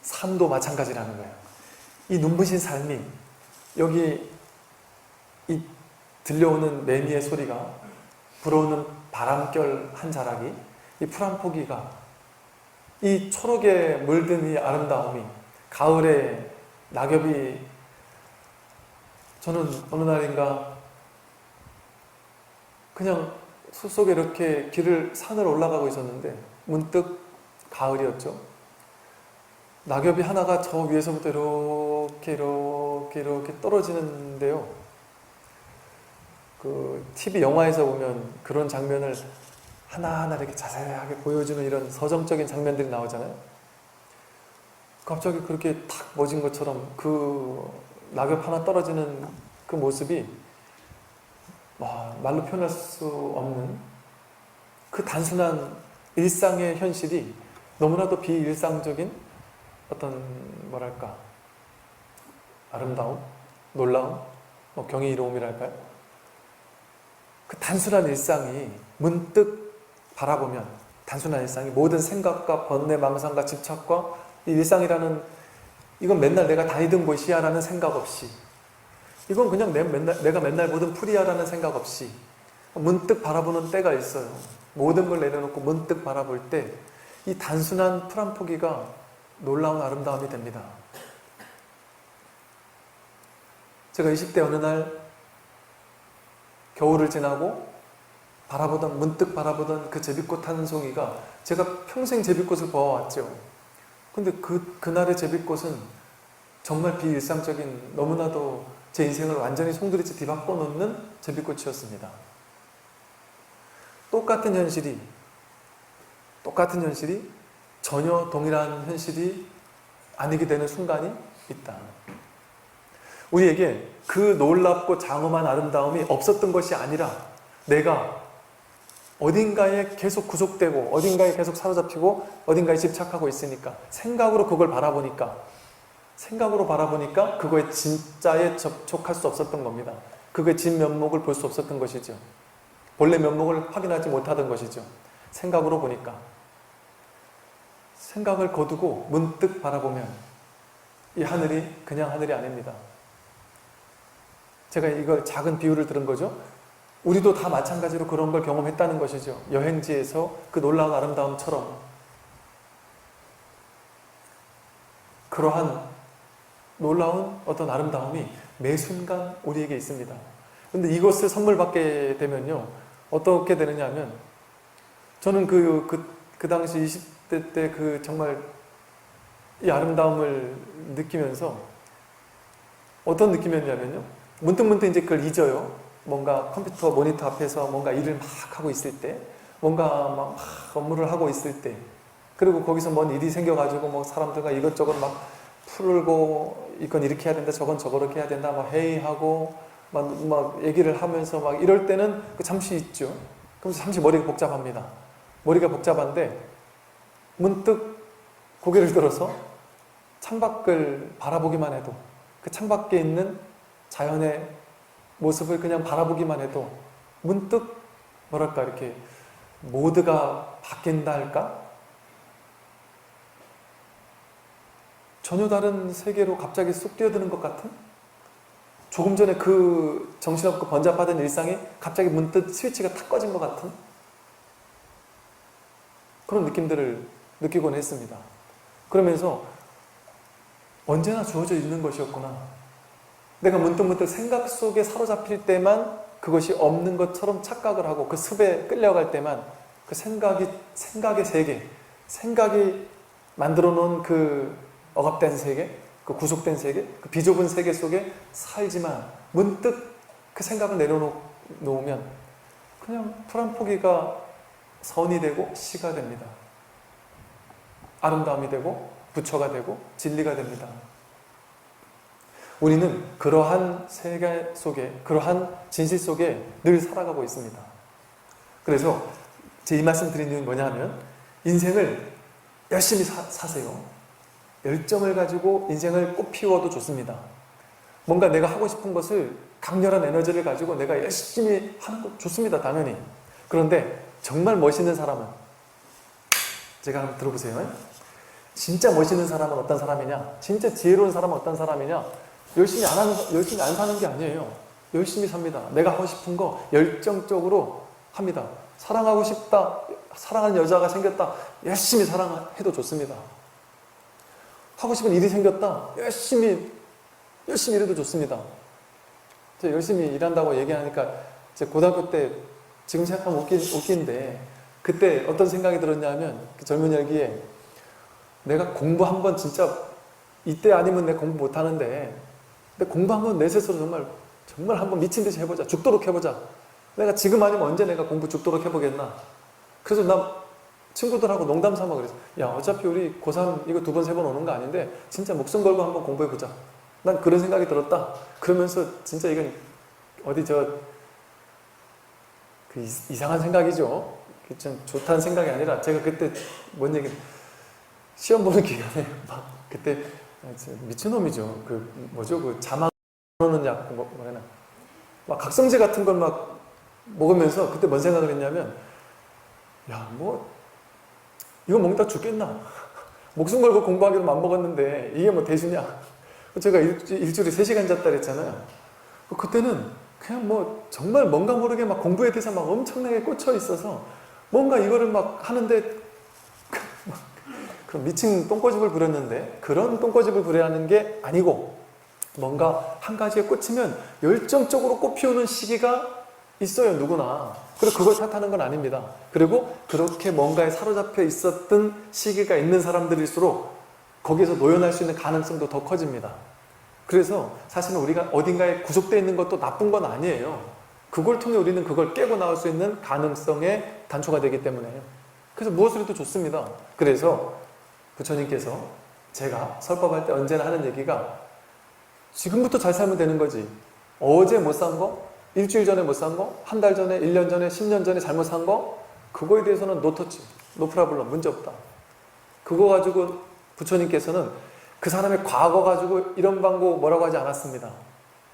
삶도 마찬가지라는 거예요. 이 눈부신 삶이 여기 이 들려오는 매미의 소리가 불어오는 바람결 한 자락이 이 풀 한 포기가 이 초록에 물든 이 아름다움이 가을에 낙엽이 저는 어느 날인가 그냥 숲속에 이렇게 산을 올라가고 있었는데 문득 가을이었죠. 낙엽이 하나가 저 위에서부터 이렇게 떨어지는데요. 그 TV 영화에서 보면 그런 장면을 하나하나 이렇게 자세하게 보여주는 이런 서정적인 장면들이 나오잖아요. 갑자기 그렇게 탁 멎은 것처럼 그 낙엽 하나 떨어지는 그 모습이 말로 표현할 수 없는 그 단순한 일상의 현실이 너무나도 비일상적인 어떤 뭐랄까 아름다움, 놀라움, 경이로움이랄까요? 그 단순한 일상이 문득 바라보면 단순한 일상이 모든 생각과 번뇌, 망상과 집착과 이 일상이라는 이건 맨날 내가 다니던 곳이야라는 생각 없이 이건 그냥 내가 맨날 보던 풀이야라는 생각 없이 문득 바라보는 때가 있어요. 모든 걸 내려놓고 문득 바라볼 때 이 단순한 풀 한 포기가 놀라운 아름다움이 됩니다. 제가 20대 어느 날 겨울을 지나고 문득 바라보던 그 제비꽃 한 송이가 제가 평생 제비꽃을 보아왔죠. 근데 그날의 제비꽃은 정말 비일상적인 너무나도 제 인생을 완전히 송두리째 뒤바꿔 놓는 제비꽃이었습니다. 똑같은 현실이 전혀 동일한 현실이 아니게 되는 순간이 있다. 우리에게 그 놀랍고 장엄한 아름다움이 없었던 것이 아니라 내가 어딘가에 계속 구속되고 어딘가에 계속 사로잡히고 어딘가에 집착하고 있으니까 생각으로 그걸 바라보니까 그거에 진짜에 접촉할 수 없었던 겁니다. 그거의 진면목을 볼 수 없었던 것이죠. 본래 면목을 확인하지 못하던 것이죠. 생각으로 보니까. 생각을 거두고 문득 바라보면 이 하늘이 그냥 하늘이 아닙니다. 제가 이걸 작은 비유를 들은 거죠. 우리도 다 마찬가지로 그런 걸 경험했다는 것이죠. 여행지에서 그 놀라운 아름다움처럼 그러한 놀라운 어떤 아름다움이 매 순간 우리에게 있습니다. 그런데 이것을 선물 받게 되면요 어떻게 되느냐 하면 저는 그 당시 20대 때 그 정말 이 아름다움을 느끼면서 어떤 느낌이었냐면요 문득 이제 그걸 잊어요. 뭔가 컴퓨터 모니터 앞에서 뭔가 일을 막 하고 있을 때, 뭔가 막 업무를 하고 있을 때, 그리고 거기서 뭔 일이 생겨가지고 뭐 사람들과 이것저것 막 풀고, 이건 이렇게 해야 된다, 저건 저렇게 해야 된다, 막 회의하고, 막 얘기를 하면서 막 이럴 때는 잠시 있죠. 그럼 잠시 머리가 복잡합니다. 머리가 복잡한데, 문득 고개를 들어서 창밖을 바라보기만 해도, 그 창밖에 있는 자연의 모습을 그냥 바라보기만 해도 문득 뭐랄까 이렇게 모드가 바뀐다 할까? 전혀 다른 세계로 갑자기 쏙 뛰어드는 것 같은? 조금 전에 그 정신없고 번잡하던 일상이 갑자기 문득 스위치가 탁 꺼진 것 같은 그런 느낌들을 느끼곤 했습니다. 그러면서 언제나 주어져 있는 것이었구나. 내가 문득문득 생각 속에 사로잡힐 때만 그것이 없는 것처럼 착각을 하고 그 습에 끌려갈 때만 그 생각의 세계, 생각이 만들어 놓은 그 억압된 세계, 그 구속된 세계, 그 비좁은 세계 속에 살지만 문득 그 생각을 내려놓으면 그냥 풀 한 포기가 선이 되고 시가 됩니다. 아름다움이 되고 부처가 되고 진리가 됩니다. 우리는 그러한 세계 속에, 그러한 진실 속에 늘 살아가고 있습니다. 그래서 제 이 말씀 드린 이유는 뭐냐 하면 인생을 열심히 사세요. 열정을 가지고 인생을 꽃 피워도 좋습니다. 뭔가 내가 하고 싶은 것을 강렬한 에너지를 가지고 내가 열심히 하는 것 좋습니다. 당연히. 그런데 정말 멋있는 사람은 제가 한번 들어보세요. 진짜 멋있는 사람은 어떤 사람이냐? 진짜 지혜로운 사람은 어떤 사람이냐? 열심히 안 사는 게 아니에요. 열심히 삽니다. 내가 하고 싶은 거 열정적으로 합니다. 사랑하고 싶다. 사랑하는 여자가 생겼다. 열심히 사랑해도 좋습니다. 하고 싶은 일이 생겼다. 열심히 일해도 좋습니다. 제가 열심히 일한다고 얘기하니까 제 고등학교 때 지금 생각하면 웃긴데 그때 어떤 생각이 들었냐면 그 젊은 열기에 내가 공부 한번 진짜 이때 아니면 내가 공부 못하는데 근데 공부 한번 내 스스로 정말 한번 미친 듯이 해보자. 죽도록 해보자. 내가 지금 아니면 언제 내가 공부 죽도록 해보겠나. 그래서 나 친구들하고 농담 삼아 그랬어. 야 어차피 우리 고3 이거 2번 3번 오는 거 아닌데 진짜 목숨 걸고 한번 공부해보자. 난 그런 생각이 들었다. 그러면서 진짜 이건 어디 그 이상한 생각이죠. 좀 좋다는 생각이 아니라 제가 그때 뭔 얘기 시험 보는 기간에 막 그때 미친놈이죠. 그 뭐죠? 그 자막 오는 약 뭐래나 막 각성제 같은 걸 막 먹으면서 그때 뭔 생각을 했냐면 야 뭐 이거 먹다 죽겠나? 목숨 걸고 공부하기로 맘먹었는데 이게 뭐 대수냐? 제가 일주일에 3시간 잤다 그랬잖아요. 그때는 그냥 뭐 정말 뭔가 모르게 막 공부에 대해서 막 엄청나게 꽂혀 있어서 뭔가 이거를 막 하는데 그런 미친 똥꼬집을 부렸는데 그런 똥꼬집을 부려야 하는 게 아니고 뭔가 한 가지에 꽂히면 열정적으로 꽃피우는 시기가 있어요. 누구나. 그리고 그걸 탓하는 건 아닙니다. 그리고 그렇게 뭔가에 사로잡혀 있었던 시기가 있는 사람들일수록 거기에서 노연할 수 있는 가능성도 더 커집니다. 그래서 사실은 우리가 어딘가에 구속되어 있는 것도 나쁜 건 아니에요. 그걸 통해 우리는 그걸 깨고 나올 수 있는 가능성의 단초가 되기 때문에 그래서 무엇을 해도 좋습니다. 그래서 부처님께서 제가 설법할 때 언제나 하는 얘기가 지금부터 잘 살면 되는 거지. 어제 못 산 거, 일주일 전에 못 산 거, 한 달 전에, 1년 전에, 10년 전에 잘못 산 거 그거에 대해서는 노터치, 노프라블럼, 문제없다. 그거 가지고 부처님께서는 그 사람의 과거 가지고 이런 방고 뭐라고 하지 않았습니다.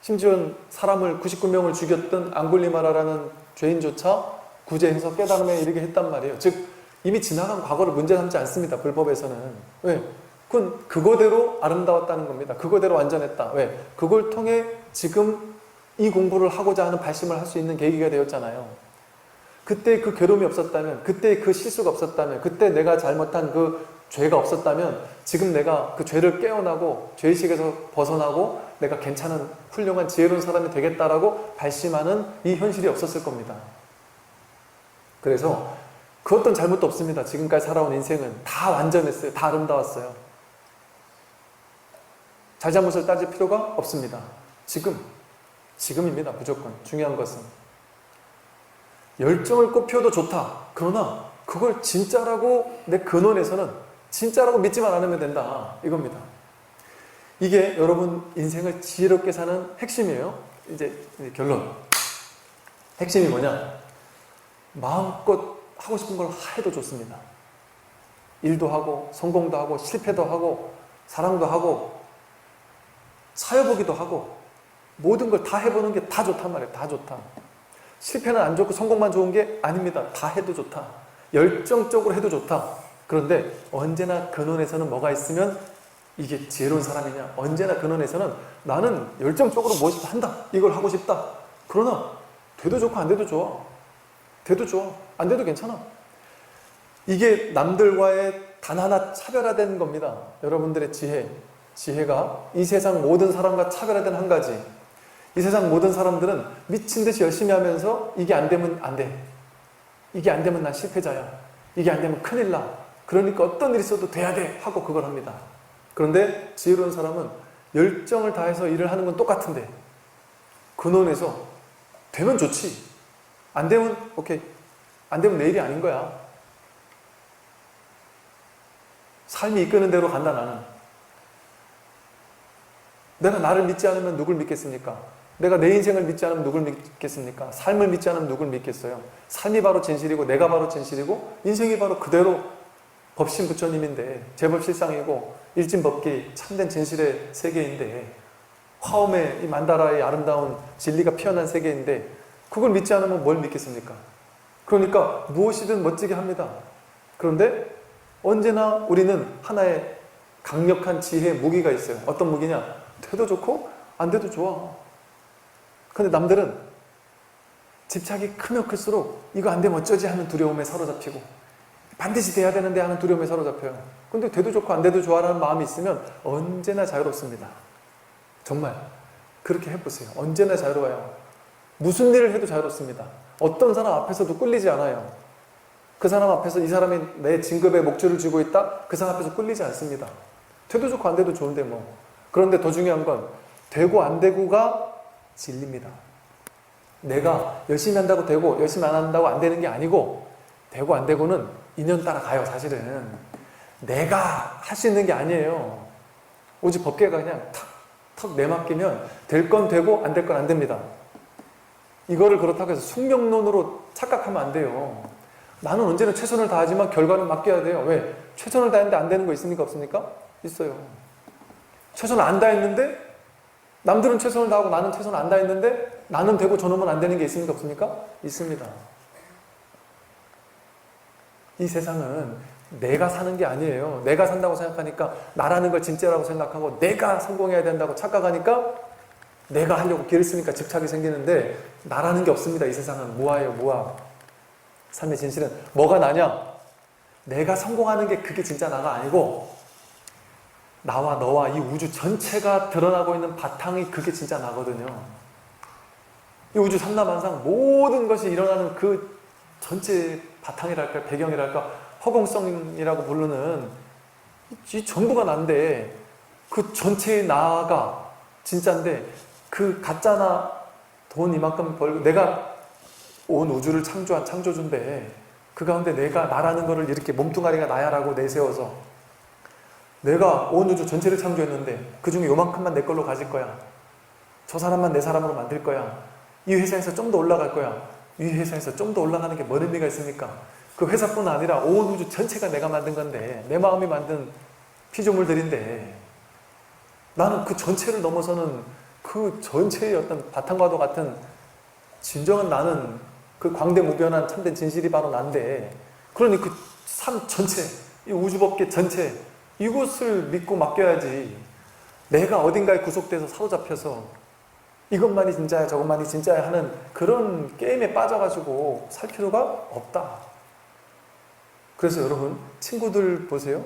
심지어 사람을 99명을 죽였던 앙굴리마라라는 죄인조차 구제해서 깨달음에 이르게 했단 말이에요. 즉 이미 지나간 과거를 문제 삼지 않습니다. 불법에서는. 왜? 그건 그거대로 아름다웠다는 겁니다. 그거대로 완전했다. 왜? 그걸 통해 지금 이 공부를 하고자 하는 발심을 할 수 있는 계기가 되었잖아요. 그때 그 괴로움이 없었다면, 그때 그 실수가 없었다면, 그때 내가 잘못한 그 죄가 없었다면 지금 내가 그 죄를 깨어나고 죄의식에서 벗어나고 내가 괜찮은 훌륭한 지혜로운 사람이 되겠다라고 발심하는 이 현실이 없었을 겁니다. 그래서 그 어떤 잘못도 없습니다. 지금까지 살아온 인생은 다 완전했어요. 다 아름다웠어요. 잘잘못을 따질 필요가 없습니다. 지금 지금입니다. 무조건. 중요한 것은 열정을 꽃피워도 좋다. 그러나 그걸 진짜라고 내 근원에서는 진짜라고 믿지만 않으면 된다. 이겁니다. 이게 여러분 인생을 지혜롭게 사는 핵심이에요. 이제 결론. 핵심이 뭐냐? 마음껏 하고 싶은 걸 해도 좋습니다. 일도 하고 성공도 하고 실패도 하고 사랑도 하고 차여보기도 하고 모든 걸 다 해보는 게 다 좋단 말이에요. 다 좋다. 실패는 안 좋고 성공만 좋은 게 아닙니다. 다 해도 좋다. 열정적으로 해도 좋다. 그런데 언제나 근원에서는 뭐가 있으면 이게 지혜로운 사람이냐? 언제나 근원에서는 나는 열정적으로 무엇이든 한다. 이걸 하고 싶다. 그러나 돼도 좋고 안 돼도 좋아. 돼도 좋아. 안 돼도 괜찮아. 이게 남들과의 단 하나 차별화된 겁니다. 여러분들의 지혜가 이 세상 모든 사람과 차별화된 한 가지. 이 세상 모든 사람들은 미친 듯이 열심히 하면서 이게 안 되면 안 돼. 이게 안 되면 난 실패자야. 이게 안 되면 큰일 나. 그러니까 어떤 일이 있어도 돼야 돼 하고 그걸 합니다. 그런데 지혜로운 사람은 열정을 다해서 일을 하는 건 똑같은데 근원에서 되면 좋지. 안 되면 오케이. 안 되면 내일이 아닌 거야. 삶이 이끄는 대로 간다 나는. 내가 나를 믿지 않으면 누굴 믿겠습니까? 내가 내 인생을 믿지 않으면 누굴 믿겠습니까? 삶을 믿지 않으면 누굴 믿겠어요? 삶이 바로 진실이고 내가 바로 진실이고 인생이 바로 그대로 법신 부처님인데 제법실상이고 일진법기 참된 진실의 세계인데 화엄의 이 만다라의 아름다운 진리가 피어난 세계인데 그걸 믿지 않으면 뭘 믿겠습니까? 그러니까 무엇이든 멋지게 합니다. 그런데 언제나 우리는 하나의 강력한 지혜의 무기가 있어요. 어떤 무기냐? 돼도 좋고 안 돼도 좋아. 근데 남들은 집착이 크면 클수록 이거 안 되면 어쩌지 하는 두려움에 사로잡히고 반드시 돼야 되는데 하는 두려움에 사로잡혀요. 근데 돼도 좋고 안 돼도 좋아라는 마음이 있으면 언제나 자유롭습니다. 정말 그렇게 해보세요. 언제나 자유로워요. 무슨 일을 해도 자유롭습니다. 어떤 사람 앞에서도 꿀리지 않아요. 그 사람 앞에서 이 사람이 내 진급에 목줄을 쥐고 있다? 그 사람 앞에서 꿀리지 않습니다. 돼도 좋고 안 돼도 좋은데 뭐. 그런데 더 중요한 건 되고 안 되고가 진리입니다. 내가 열심히 한다고 되고 열심히 안 한다고 안 되는 게 아니고 되고 안 되고는 인연 따라 가요. 사실은 내가 할 수 있는 게 아니에요. 오직 법계가 그냥 턱 내맡기면 될 건 되고 안 될 건 안 됩니다. 이거를 그렇다고 해서 숙명론으로 착각하면 안 돼요. 나는 언제나 최선을 다하지만 결과는 맡겨야 돼요. 왜? 최선을 다했는데 안 되는 거 있습니까? 없습니까? 있어요. 최선을 안 다했는데 남들은 최선을 다하고 나는 최선을 안 다했는데 나는 되고 저놈은 안 되는 게 있습니까? 없습니까? 있습니다. 이 세상은 내가 사는 게 아니에요. 내가 산다고 생각하니까 나라는 걸 진짜라고 생각하고 내가 성공해야 된다고 착각하니까 내가 하려고 길을 쓰니까 집착이 생기는데 나라는 게 없습니다. 이 세상은 무아예요. 무아. 삶의 진실은 뭐가 나냐? 내가 성공하는 게 그게 진짜 나가 아니고 나와 너와 이 우주 전체가 드러나고 있는 바탕이 그게 진짜 나거든요. 이 우주 삼라만상 모든 것이 일어나는 그 전체 바탕이랄까 배경이랄까 허공성이라고 부르는 이 전부가 난데 그 전체의 나가 진짜인데 그 가짜나 돈 이만큼 벌고 내가 온 우주를 창조한 창조주인데 그 가운데 내가 나라는 거를 이렇게 몸뚱아리가 나야라고 내세워서 내가 온 우주 전체를 창조했는데 그 중에 요만큼만 내 걸로 가질 거야. 저 사람만 내 사람으로 만들 거야. 이 회사에서 좀 더 올라갈 거야. 이 회사에서 좀 더 올라가는 게 뭔 의미가 있습니까? 그 회사뿐 아니라 온 우주 전체가 내가 만든 건데 내 마음이 만든 피조물들인데 나는 그 전체를 넘어서는 그 전체의 어떤 바탕과도 같은 진정한 나는 그 광대무변한 참된 진실이 바로 난데 그러니 그 삶 전체 이 우주법계 전체 이것을 믿고 맡겨야지 내가 어딘가에 구속돼서 사로잡혀서 이것만이 진짜야 저것만이 진짜야 하는 그런 게임에 빠져가지고 살 필요가 없다. 그래서 여러분 친구들 보세요.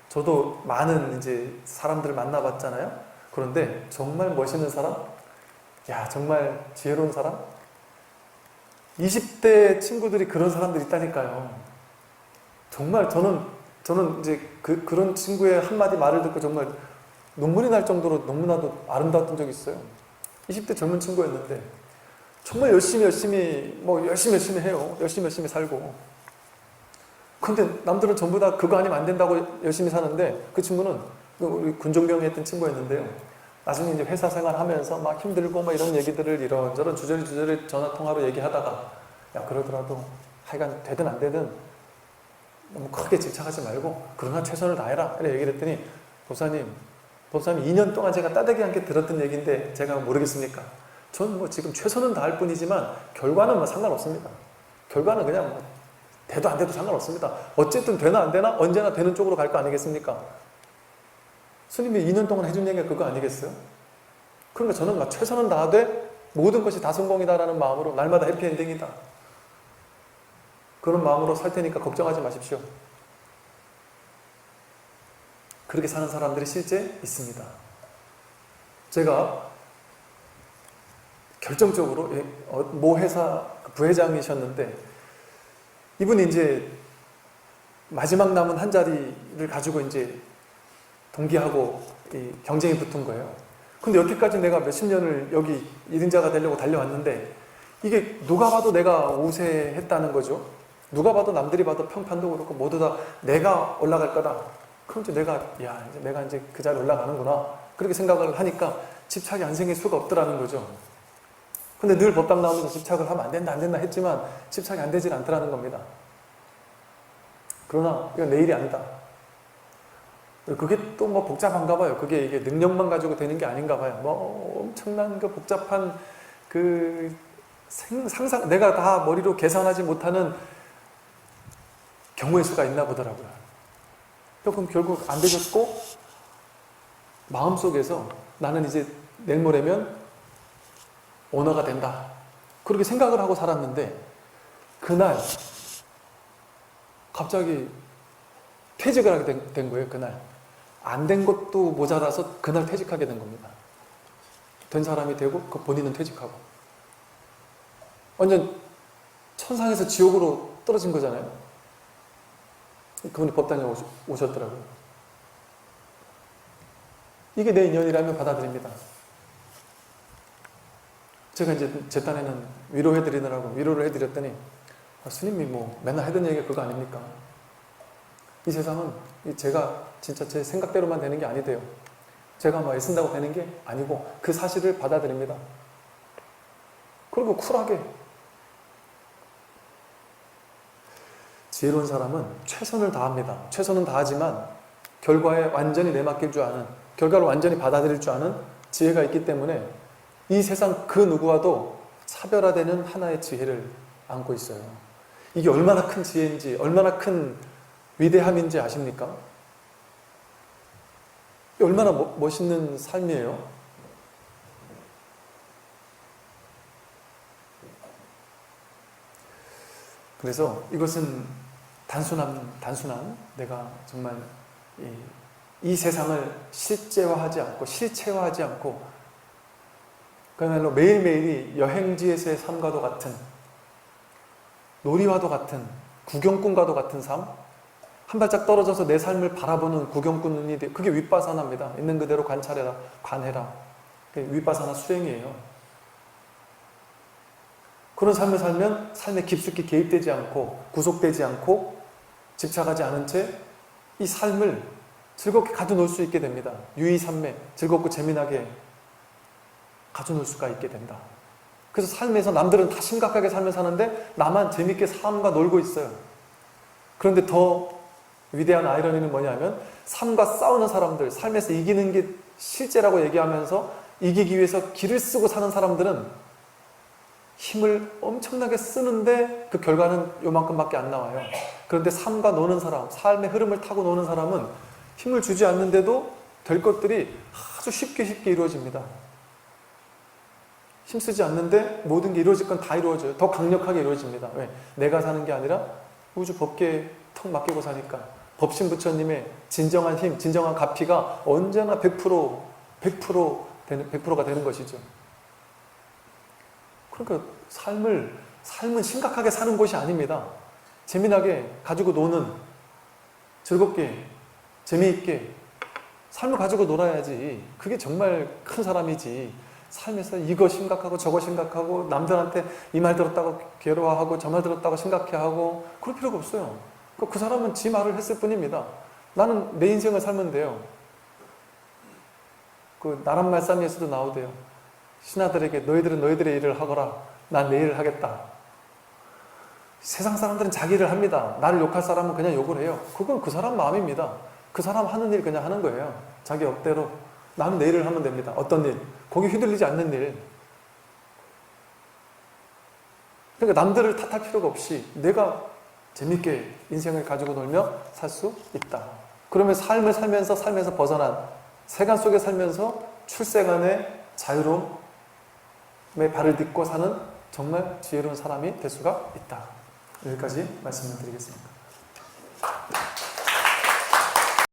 저도 많은 이제 사람들을 만나봤잖아요. 그런데 정말 멋있는 사람? 야 정말 지혜로운 사람? 20대 친구들이 그런 사람들이 있다니까요. 정말 저는 이제 그런 친구의 한마디 말을 듣고 정말 눈물이 날 정도로 너무나도 아름다웠던 적이 있어요. 20대 젊은 친구였는데 정말 열심히 해요. 열심히 살고. 근데 남들은 전부 다 그거 아니면 안 된다고 열심히 사는데 그 친구는 우리 군종병에 했던 친구였는데요. 나중에 이제 회사 생활하면서 막 힘들고 막 이런 얘기들을 이런저런 주저리 전화통화로 얘기하다가 야 그러더라도 하여간 되든 안 되든 너무 크게 집착하지 말고 그러나 최선을 다해라 이렇게 얘기를 했더니 법사님 2년 동안 제가 따대기 않게 들었던 얘기인데 제가 모르겠습니까? 전 뭐 지금 최선은 다할 뿐이지만 결과는 뭐 상관없습니다. 결과는 그냥 뭐 돼도 안 돼도 상관없습니다. 어쨌든 되나 안 되나 언제나 되는 쪽으로 갈 거 아니겠습니까? 스님이 2년 동안 해준 얘기가 그거 아니겠어요? 그러니까 저는 막 최선은 다하되 모든 것이 다 성공이다라는 마음으로 날마다 해피엔딩이다. 그런 마음으로 살 테니까 걱정하지 마십시오. 그렇게 사는 사람들이 실제 있습니다. 제가 결정적으로 모 회사 부회장이셨는데 이분이 이제 마지막 남은 한 자리를 가지고 이제 동기하고 경쟁이 붙은 거예요. 근데 여태까지 내가 몇십 년을 여기 1인자가 되려고 달려왔는데 이게 누가 봐도 내가 우세했다는 거죠. 누가 봐도 남들이 봐도 평판도 그렇고 모두 다 내가 올라갈 거다. 그럼 이제 내가 이제 그 자리에 올라가는구나. 그렇게 생각을 하니까 집착이 안 생길 수가 없더라는 거죠. 근데 늘 법당 나오면서 집착을 하면 안 된다 했지만 집착이 안 되질 않더라는 겁니다. 그러나 이건 내 일이 아니다. 그게 또 뭐 복잡한가 봐요. 그게 이게 능력만 가지고 되는 게 아닌가 봐요. 뭐 엄청난 그 복잡한 그 상상, 내가 다 머리로 계산하지 못하는 경우의 수가 있나 보더라고요. 그럼 결국 안 되겠고 마음속에서 나는 이제 내일 모레면 오너가 된다. 그렇게 생각을 하고 살았는데 그날 갑자기 퇴직을 하게 된 거예요. 그날 안 된 것도 모자라서 그날 퇴직하게 된 겁니다. 된 사람이 되고 그 본인은 퇴직하고 완전 천상에서 지옥으로 떨어진 거잖아요. 그분이 법당에 오셨더라고요. 이게 내 인연이라면 받아들입니다. 제가 이제 제 딴에는 위로해드리느라고 위로를 해드렸더니 스님이 뭐 맨날 하던 얘기가 그거 아닙니까? 이 세상은 제가 진짜 제 생각대로만 되는 게 아니대요. 제가 막 애쓴다고 되는 게 아니고 그 사실을 받아들입니다. 그리고 쿨하게 지혜로운 사람은 최선을 다합니다. 최선은 다하지만 결과에 완전히 내맡길 줄 아는, 결과를 완전히 받아들일 줄 아는 지혜가 있기 때문에 이 세상 그 누구와도 차별화되는 하나의 지혜를 안고 있어요. 이게 얼마나 큰 지혜인지, 얼마나 큰 위대함인지 아십니까? 얼마나 멋있는 삶이에요. 그래서 이것은 단순한 내가 정말 이 세상을 실제화하지 않고 실체화하지 않고 그야말로 매일매일이 여행지에서의 삶과도 같은, 놀이와도 같은, 구경꾼과도 같은 삶, 한 발짝 떨어져서 내 삶을 바라보는 구경꾼 눈이 돼. 그게 윗바사나입니다. 있는 그대로 관찰해라, 관해라. 그게 윗바사나 수행이에요. 그런 삶을 살면 삶에 깊숙이 개입되지 않고 구속되지 않고 집착하지 않은 채 이 삶을 즐겁게 가져놀 수 있게 됩니다. 유의삼매, 즐겁고 재미나게 가져놀 수가 있게 된다. 그래서 삶에서 남들은 다 심각하게 살면 사는데 나만 재밌게 삶과 놀고 있어요. 그런데 더 위대한 아이러니는 뭐냐면 삶과 싸우는 사람들, 삶에서 이기는 게 실제라고 얘기하면서 이기기 위해서 기를 쓰고 사는 사람들은 힘을 엄청나게 쓰는데 그 결과는 요만큼밖에 안 나와요. 그런데 삶과 노는 사람, 삶의 흐름을 타고 노는 사람은 힘을 주지 않는데도 될 것들이 아주 쉽게 이루어집니다. 힘쓰지 않는데 모든 게 이루어질 건 다 이루어져요. 더 강력하게 이루어집니다. 왜? 내가 사는 게 아니라 우주 법계에 턱 맡기고 사니까 법신 부처님의 진정한 힘, 진정한 가피가 언제나 100%가 되는 것이죠. 그러니까 삶은 심각하게 사는 곳이 아닙니다. 재미나게 가지고 노는, 즐겁게, 재미있게 삶을 가지고 놀아야지. 그게 정말 큰 사람이지. 삶에서 이거 심각하고 저거 심각하고 남들한테 이 말 들었다고 괴로워하고 저 말 들었다고 심각해하고 그럴 필요가 없어요. 그 사람은 지 말을 했을 뿐입니다. 나는 내 인생을 살면 돼요. 그 나란 말씀에서도 나오대요. 신하들에게 너희들은 너희들의 일을 하거라. 난 내 일을 하겠다. 세상 사람들은 자기 일을 합니다. 나를 욕할 사람은 그냥 욕을 해요. 그건 그 사람 마음입니다. 그 사람 하는 일 그냥 하는 거예요. 자기 업대로. 나는 내 일을 하면 됩니다. 어떤 일? 거기 휘둘리지 않는 일. 그러니까 남들을 탓할 필요가 없이 내가 재밌게 인생을 가지고 놀며 살 수 있다. 그러면 삶을 살면서 삶에서 벗어난 세간 속에 살면서 출세간의 자유로움에 발을 딛고 사는 정말 지혜로운 사람이 될 수가 있다. 여기까지 말씀을 드리겠습니다.